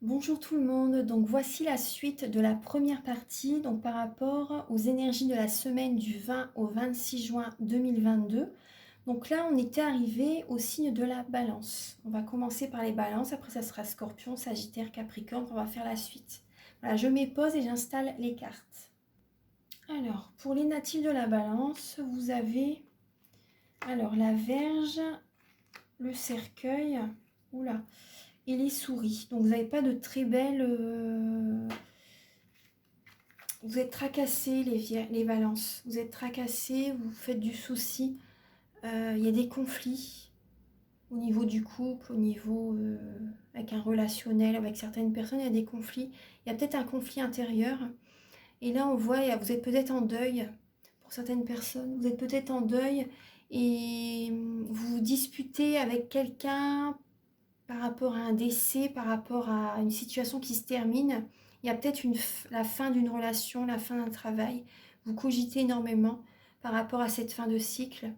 Bonjour tout le monde, donc voici la suite de la première partie donc par rapport aux énergies de la semaine du 20 au 26 juin 2022. Donc là on était arrivé au signe de la balance. On va commencer par les balances, après ça sera Scorpion, Sagittaire, Capricorne, on va faire la suite. Voilà, je mets pause et j'installe les cartes. Alors pour les natifs de la balance, vous avez la Vierge, le cercueil, oula, et les souris. Donc vous n'avez pas de très belles... Vous êtes tracassés les balances. Vous êtes tracassés, vous faites du souci. Il y a des conflits au niveau du couple, au niveau avec un relationnel, avec certaines personnes, il y a des conflits. Il y a peut-être un conflit intérieur. Et là, on voit, vous êtes peut-être en deuil pour certaines personnes. Vous êtes peut-être en deuil et vous vous disputez avec quelqu'un par rapport à un décès, par rapport à une situation qui se termine. Il y a peut-être la fin d'une relation, la fin d'un travail. Vous cogitez énormément par rapport à cette fin de cycle.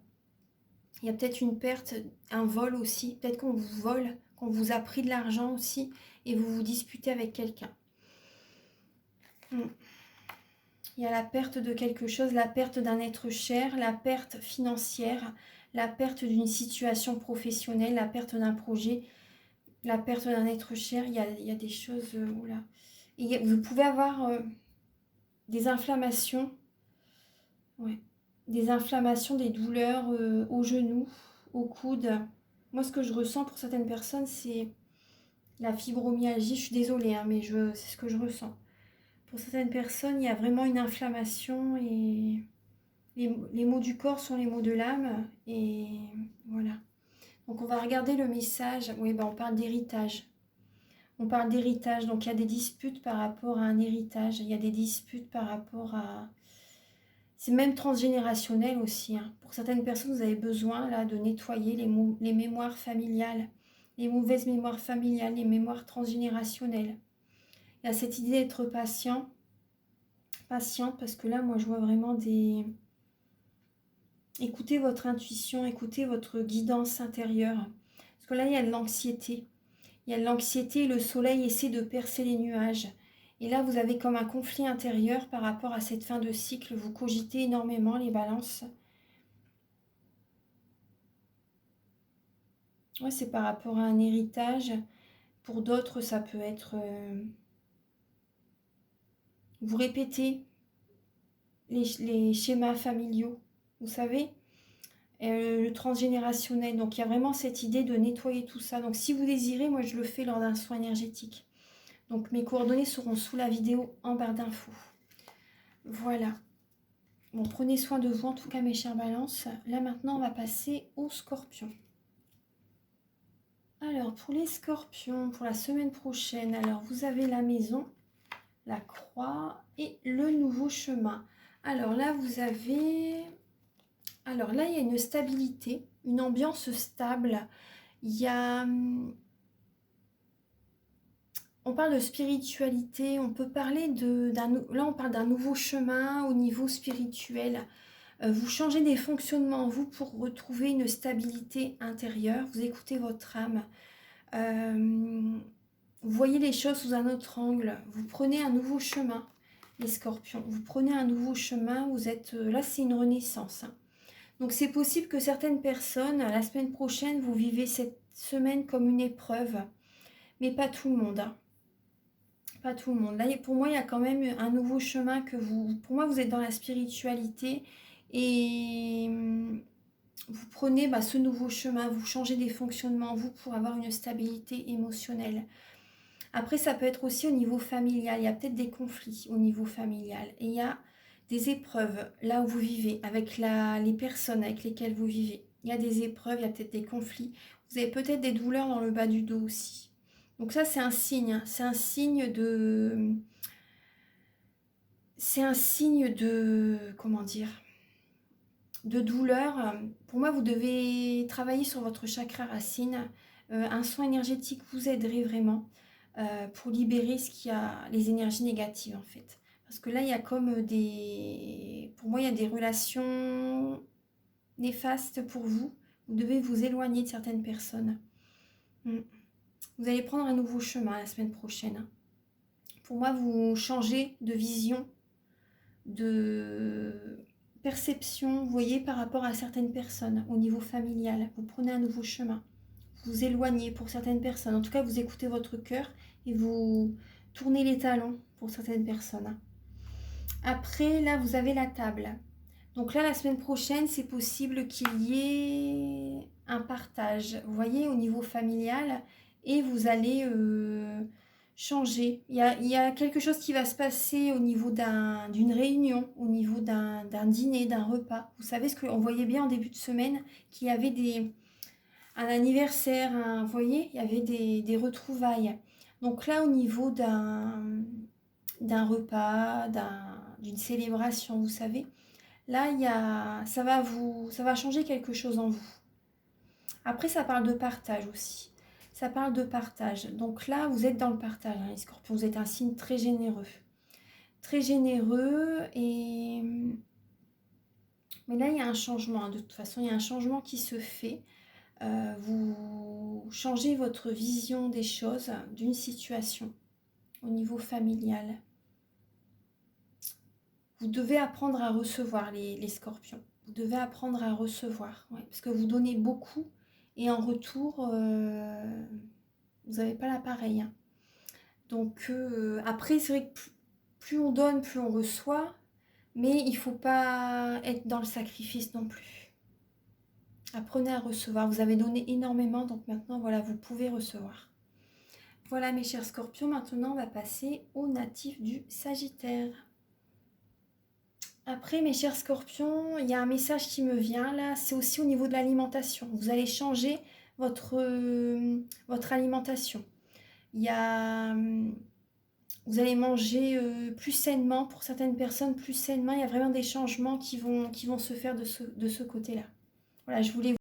Il y a peut-être une perte, un vol aussi. Peut-être qu'on vous vole, qu'on vous a pris de l'argent aussi et vous vous disputez avec quelqu'un. Il y a la perte de quelque chose, la perte d'un être cher, la perte financière, la perte d'une situation professionnelle, la perte d'un projet, la perte d'un être cher. Il y a des choses... oula. Et vous pouvez avoir des inflammations, ouais, des inflammations, des douleurs aux genoux, aux coudes. Moi, ce que je ressens pour certaines personnes, c'est la fibromyalgie. Je suis désolée, hein, mais c'est ce que je ressens. Pour certaines personnes, il y a vraiment une inflammation et les maux du corps sont les maux de l'âme. Et voilà. Donc, on va regarder le message. Oui, on parle d'héritage. On parle d'héritage, donc il y a des disputes par rapport à un héritage, il y a des disputes par rapport à... C'est même transgénérationnel aussi, hein. Pour certaines personnes, vous avez besoin là de nettoyer les mémoires familiales, les mauvaises mémoires familiales, les mémoires transgénérationnelles. Il y a cette idée d'être patiente, parce que là, moi, je vois vraiment des... Écoutez votre intuition, écoutez votre guidance intérieure. Parce que là, il y a de l'anxiété. Il y a de l'anxiété, le soleil essaie de percer les nuages. Et là, vous avez comme un conflit intérieur par rapport à cette fin de cycle. Vous cogitez énormément, les balances. Ouais, c'est par rapport à un héritage. Pour d'autres, ça peut être... vous répétez les schémas familiaux, vous savez, le transgénérationnel. Donc, il y a vraiment cette idée de nettoyer tout ça. Donc, si vous désirez, moi, je le fais lors d'un soin énergétique. Donc, mes coordonnées seront sous la vidéo en barre d'infos. Voilà. Bon, prenez soin de vous en tout cas mes chères balances. Là maintenant on va passer aux scorpions. Alors pour les scorpions, pour la semaine prochaine, alors vous avez la maison, la croix et le nouveau chemin. Alors là vous avez... Alors là il y a une stabilité, une ambiance stable. Il y a... On parle de spiritualité, on peut parler là on parle d'un nouveau chemin au niveau spirituel. Vous changez des fonctionnements, vous, pour retrouver une stabilité intérieure. Vous écoutez votre âme. Vous voyez les choses sous un autre angle. Vous prenez un nouveau chemin, les scorpions. Vous prenez un nouveau chemin. Vous êtes... là, c'est une renaissance, hein. Donc, c'est possible que certaines personnes, la semaine prochaine, vous vivez cette semaine comme une épreuve. Mais pas tout le monde, hein. Pas tout le monde. Là, pour moi, il y a quand même un nouveau chemin que vous... Pour moi, vous êtes dans la spiritualité et vous prenez ce nouveau chemin, vous changez des fonctionnements, vous, pour avoir une stabilité émotionnelle. Après, ça peut être aussi au niveau familial. Il y a peut-être des conflits au niveau familial. Et il y a des épreuves là où vous vivez, avec les personnes avec lesquelles vous vivez. Il y a des épreuves, il y a peut-être des conflits. Vous avez peut-être des douleurs dans le bas du dos aussi. Donc ça, c'est un signe, hein. C'est un signe de... C'est un signe de... Comment dire, de douleur. Pour moi, vous devez travailler sur votre chakra racine. Un soin énergétique vous aiderait vraiment pour libérer les énergies négatives en fait. Parce que là, il y a comme des... Pour moi, il y a des relations néfastes pour vous. Vous devez vous éloigner de certaines personnes. Vous allez prendre un nouveau chemin la semaine prochaine, hein. Pour moi, vous changez de vision, de perception, vous voyez, par rapport à certaines personnes au niveau familial. Vous prenez un nouveau chemin. Vous vous éloignez pour certaines personnes. En tout cas, vous écoutez votre cœur et vous tournez les talons pour certaines personnes, hein. Après, là, vous avez la table. Donc là, la semaine prochaine, c'est possible qu'il y ait un partage, vous voyez, au niveau familial, et vous allez changer. Il y a quelque chose qui va se passer au niveau d'une réunion, au niveau d'un dîner, d'un repas. Vous savez ce qu'on voyait bien en début de semaine, qu'il y avait un anniversaire, vous voyez, il y avait des retrouvailles. Donc là, au niveau d'un repas, d'une célébration, vous savez, là, ça va changer quelque chose en vous. Après, ça parle de partage aussi. Ça parle de partage. Donc là, vous êtes dans le partage, hein, les scorpions. Vous êtes un signe très généreux. Très généreux. Mais là, il y a un changement, hein. De toute façon, il y a un changement qui se fait. Vous changez votre vision des choses, d'une situation au niveau familial. Vous devez apprendre à recevoir les scorpions. Vous devez apprendre à recevoir. Ouais, parce que vous donnez beaucoup et en retour, vous n'avez pas l'appareil, hein. Donc après, c'est vrai que plus on donne, plus on reçoit. Mais il ne faut pas être dans le sacrifice non plus. Apprenez à recevoir. Vous avez donné énormément, donc maintenant, voilà, vous pouvez recevoir. Voilà mes chers scorpions, maintenant on va passer aux natifs du Sagittaire. Après mes chers scorpions, il y a un message qui me vient là, c'est aussi au niveau de l'alimentation. Vous allez changer votre alimentation. Il y a, vous allez manger plus sainement, pour certaines personnes plus sainement. Il y a vraiment des changements qui vont se faire de ce côté-là. Voilà, je voulais